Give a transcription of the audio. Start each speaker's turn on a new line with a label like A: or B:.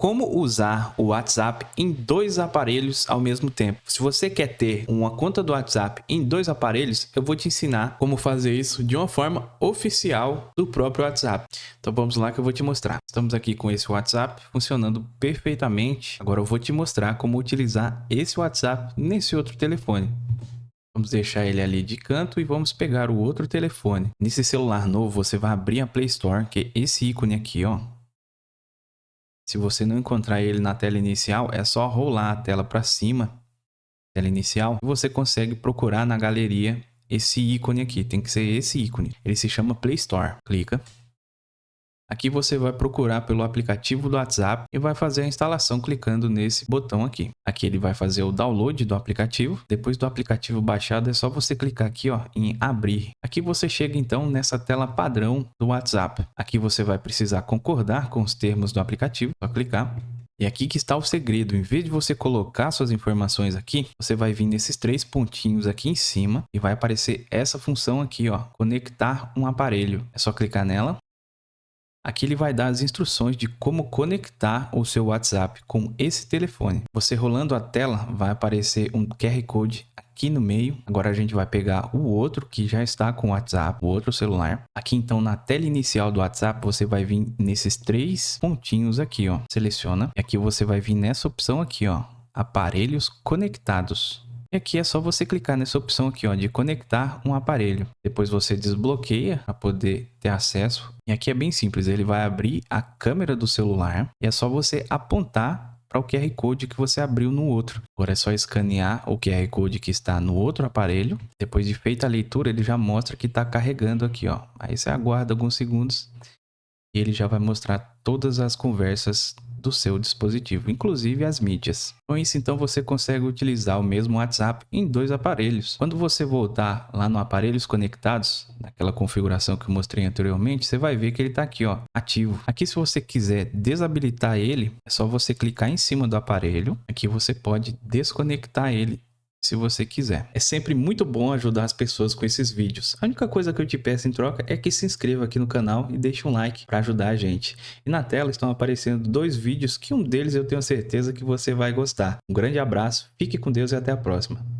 A: como usar o WhatsApp em dois aparelhos ao mesmo tempo. Se você quer ter uma conta do WhatsApp em dois aparelhos, eu vou te ensinar como fazer isso de uma forma oficial do próprio WhatsApp. Então vamos lá que eu vou te mostrar. Estamos aqui com esse WhatsApp funcionando perfeitamente. Agora eu vou te mostrar como utilizar esse WhatsApp nesse outro telefone. Vamos deixar ele ali de canto e vamos pegar o outro telefone. Nesse celular novo, você vai abrir a Play Store, que é esse ícone aqui, ó. Se você não encontrar ele na tela inicial, é só rolar a tela para cima, tela inicial, e você consegue procurar na galeria esse ícone aqui. Tem que ser esse ícone. Ele se chama Play Store. Clica. Aqui você vai procurar pelo aplicativo do WhatsApp e vai fazer a instalação clicando nesse botão aqui. Aqui ele vai fazer o download do aplicativo. Depois do aplicativo baixado, é só você clicar aqui, ó, em abrir. Aqui você chega então nessa tela padrão do WhatsApp. Aqui você vai precisar concordar com os termos do aplicativo. Só clicar. E aqui que está o segredo. Em vez de você colocar suas informações aqui, você vai vir nesses três pontinhos aqui em cima e vai aparecer essa função aqui, ó, conectar um aparelho. É só clicar nela. Aqui ele vai dar as instruções de como conectar o seu WhatsApp com esse telefone. Você rolando a tela, vai aparecer um QR Code aqui no meio. Agora a gente vai pegar o outro que já está com o WhatsApp, o outro celular. Aqui então na tela inicial do WhatsApp, você vai vir nesses três pontinhos aqui, ó. Seleciona. E aqui você vai vir nessa opção aqui, ó. Aparelhos conectados. E aqui é só você clicar nessa opção aqui, ó, de conectar um aparelho. Depois você desbloqueia para poder ter acesso. E aqui é bem simples, ele vai abrir a câmera do celular e é só você apontar para o QR Code que você abriu no outro. Agora é só escanear o QR Code que está no outro aparelho. Depois de feita a leitura, ele já mostra que está carregando aqui, ó. Aí você aguarda alguns segundos e ele já vai mostrar todas as conversas do seu dispositivo, inclusive as mídias. Com isso, então, você consegue utilizar o mesmo WhatsApp em dois aparelhos. Quando você voltar lá no aparelhos conectados, naquela configuração que eu mostrei anteriormente, você vai ver que ele está aqui, ó, ativo. Aqui, se você quiser desabilitar ele, é só você clicar em cima do aparelho. Aqui você pode desconectar ele se você quiser. É sempre muito bom ajudar as pessoas com esses vídeos. A única coisa que eu te peço em troca é que se inscreva aqui no canal e deixe um like para ajudar a gente. E na tela estão aparecendo dois vídeos que um deles eu tenho certeza que você vai gostar. Um grande abraço, fique com Deus e até a próxima.